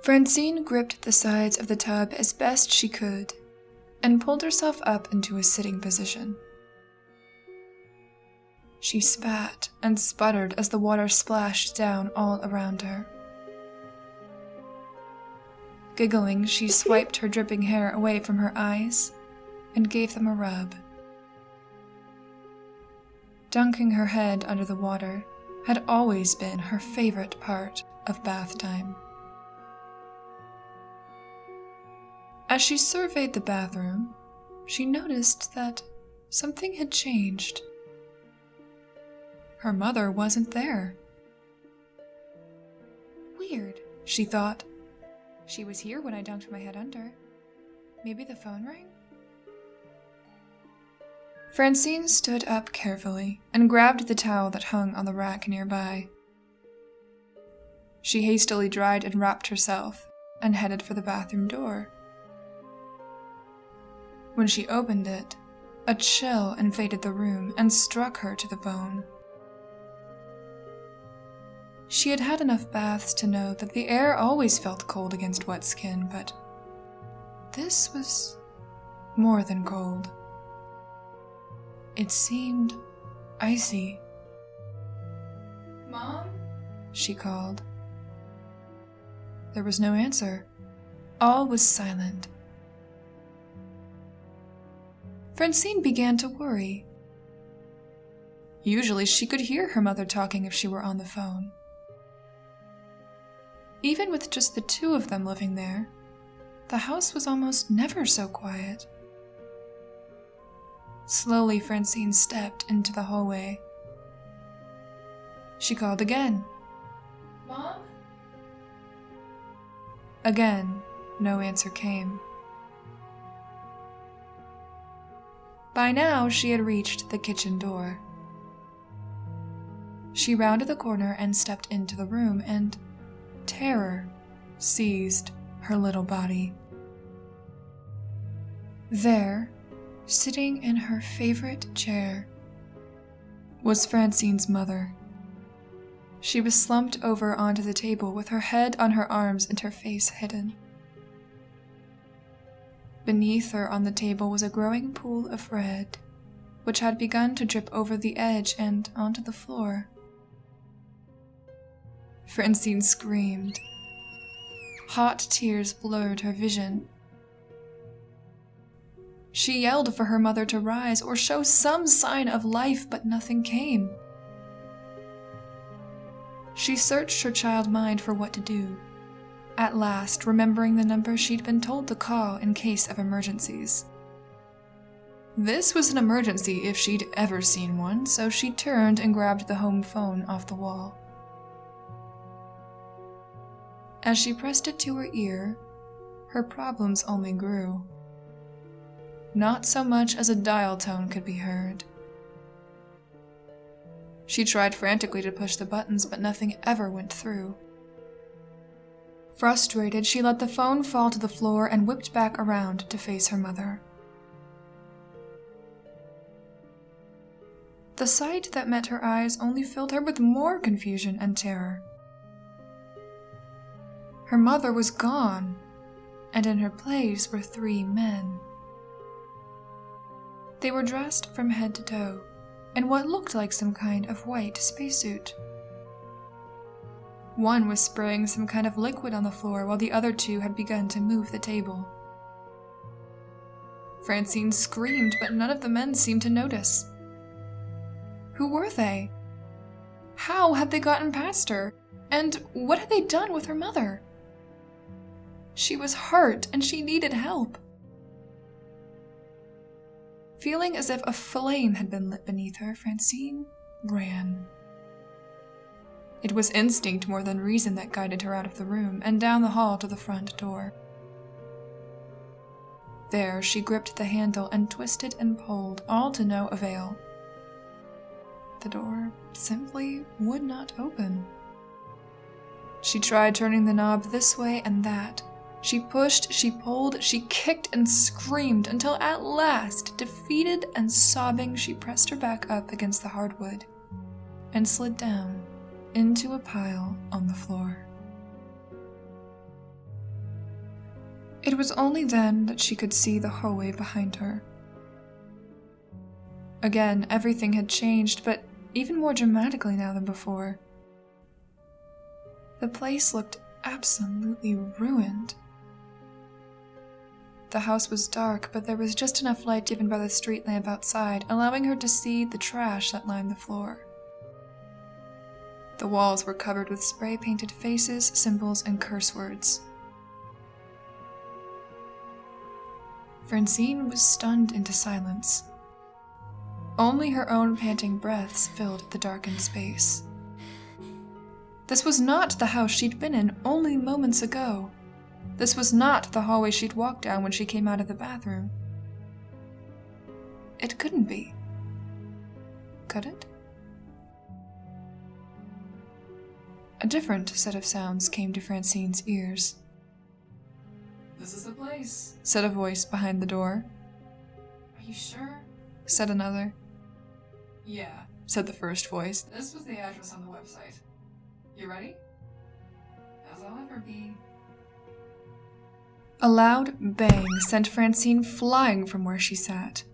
Francine gripped the sides of the tub as best she could and pulled herself up into a sitting position. She spat and sputtered as the water splashed down all around her. Giggling, she swiped her dripping hair away from her eyes and gave them a rub. Dunking her head under the water had always been her favorite part of bath time. As she surveyed the bathroom, she noticed that something had changed. Her mother wasn't there. Weird, she thought. She was here when I dunked my head under. Maybe the phone rang? Francine stood up carefully and grabbed the towel that hung on the rack nearby. She hastily dried and wrapped herself and headed for the bathroom door. When she opened it, a chill invaded the room and struck her to the bone. She had had enough baths to know that the air always felt cold against wet skin, but this was more than cold. It seemed icy. "Mom?" she called. There was no answer. All was silent. Francine began to worry. Usually she could hear her mother talking if she were on the phone. Even with just the two of them living there, the house was almost never so quiet. Slowly, Francine stepped into the hallway. She called again. "Mom?" Again, no answer came. By now, she had reached the kitchen door. She rounded the corner and stepped into the room, and terror seized her little body. There, sitting in her favorite chair, was Francine's mother. She was slumped over onto the table with her head on her arms and her face hidden. Beneath her on the table was a growing pool of red, which had begun to drip over the edge and onto the floor. Francine screamed. Hot tears blurred her vision. She yelled for her mother to rise or show some sign of life, but nothing came. She searched her child mind for what to do, at last remembering the number she'd been told to call in case of emergencies. This was an emergency if she'd ever seen one, so she turned and grabbed the home phone off the wall. As she pressed it to her ear, her problems only grew. Not so much as a dial tone could be heard. She tried frantically to push the buttons, but nothing ever went through. Frustrated, she let the phone fall to the floor and whipped back around to face her mother. The sight that met her eyes only filled her with more confusion and terror. Her mother was gone, and in her place were 3 men. They were dressed from head to toe in what looked like some kind of white spacesuit. One was spraying some kind of liquid on the floor while the other 2 had begun to move the table. Francine screamed, but none of the men seemed to notice. Who were they? How had they gotten past her? And what had they done with her mother? She was hurt and she needed help. Feeling as if a flame had been lit beneath her, Francine ran. It was instinct more than reason that guided her out of the room and down the hall to the front door. There, she gripped the handle and twisted and pulled, all to no avail. The door simply would not open. She tried turning the knob this way and that. She pushed, she pulled, she kicked and screamed until at last, defeated and sobbing, she pressed her back up against the hardwood and slid down into a pile on the floor. It was only then that she could see the hallway behind her. Again, everything had changed, but even more dramatically now than before. The place looked absolutely ruined. The house was dark, but there was just enough light given by the street lamp outside, allowing her to see the trash that lined the floor. The walls were covered with spray-painted faces, symbols, and curse words. Francine was stunned into silence. Only her own panting breaths filled the darkened space. This was not the house she'd been in only moments ago. This was not the hallway she'd walked down when she came out of the bathroom. It couldn't be. Could it? A different set of sounds came to Francine's ears. "This is the place," said a voice behind the door. "Are you sure?" said another. "Yeah," said the first voice. "This was the address on the website. You ready?" "As I'll ever be." A loud bang sent Francine flying from where she sat.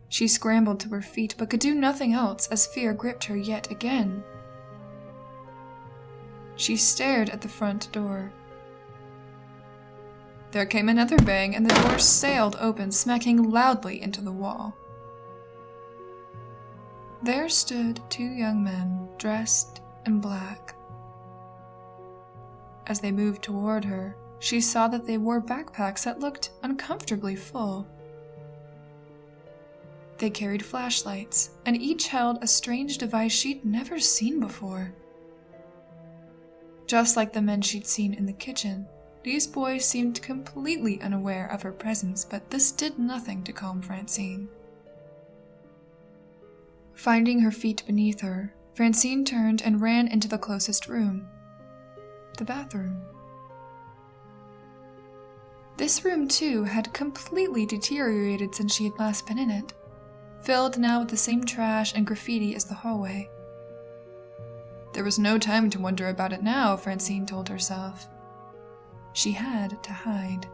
She scrambled to her feet but could do nothing else as fear gripped her yet again. She stared at the front door. There came another bang and the door sailed open, smacking loudly into the wall. There stood two young men, dressed in black. As they moved toward her, she saw that they wore backpacks that looked uncomfortably full. They carried flashlights, and each held a strange device she'd never seen before. Just like the men she'd seen in the kitchen, these boys seemed completely unaware of her presence, but this did nothing to calm Francine. Finding her feet beneath her, Francine turned and ran into the closest room, the bathroom. This room, too, had completely deteriorated since she had last been in it, filled now with the same trash and graffiti as the hallway. There was no time to wonder about it now, Francine told herself. She had to hide.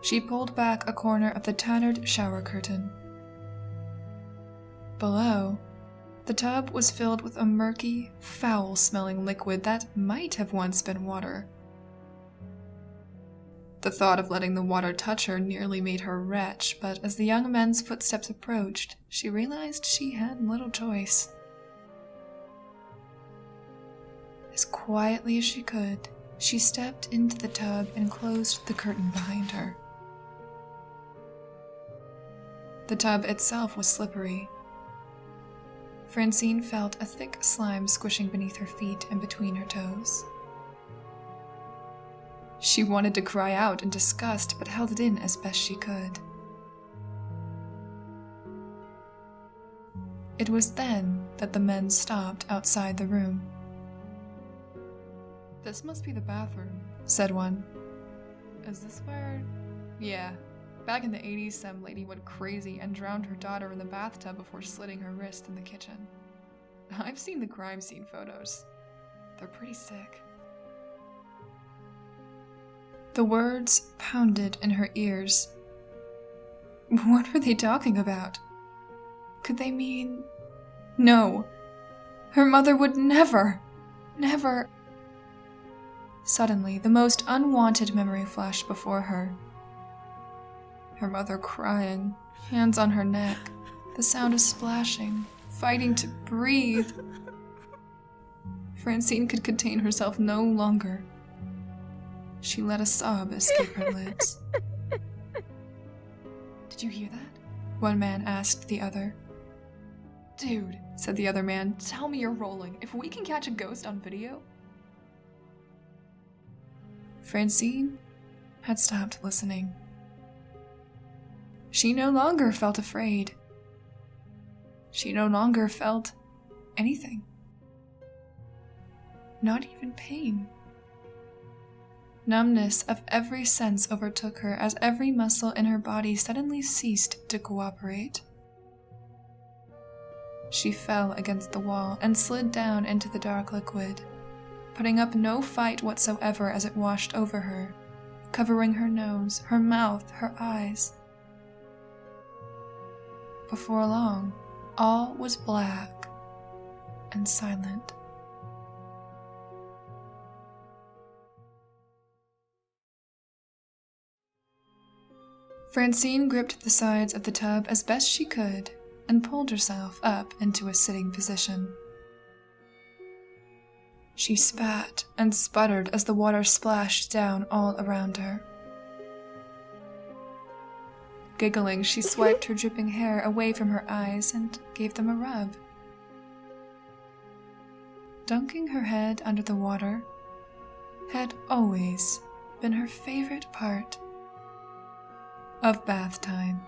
She pulled back a corner of the tattered shower curtain. Below, the tub was filled with a murky, foul-smelling liquid that might have once been water. The thought of letting the water touch her nearly made her retch, but as the young men's footsteps approached, she realized she had little choice. As quietly as she could, she stepped into the tub and closed the curtain behind her. The tub itself was slippery. Francine felt a thick slime squishing beneath her feet and between her toes. She wanted to cry out in disgust, but held it in as best she could. It was then that the men stopped outside the room. "This must be the bathroom," said one. "Is this where—" "Yeah. Back in the 80s, some lady went crazy and drowned her daughter in the bathtub before slitting her wrist in the kitchen. I've seen the crime scene photos. They're pretty sick." The words pounded in her ears. What were they talking about? Could they mean... No! Her mother would never... Suddenly, the most unwanted memory flashed before her. Her mother crying, hands on her neck, the sound of splashing, fighting to breathe. Francine could contain herself no longer. She let a sob escape her lips. "Did you hear that?" one man asked the other. "Dude," said the other man, "tell me you're rolling. If we can catch a ghost on video..." Francine had stopped listening. She no longer felt afraid. She no longer felt anything. Not even pain. Numbness of every sense overtook her as every muscle in her body suddenly ceased to cooperate. She fell against the wall and slid down into the dark liquid, putting up no fight whatsoever as it washed over her, covering her nose, her mouth, her eyes. Before long, all was black and silent. Francine gripped the sides of the tub as best she could and pulled herself up into a sitting position. She spat and sputtered as the water splashed down all around her. Giggling, she swiped her dripping hair away from her eyes and gave them a rub. Dunking her head under the water had always been her favorite part of bath time.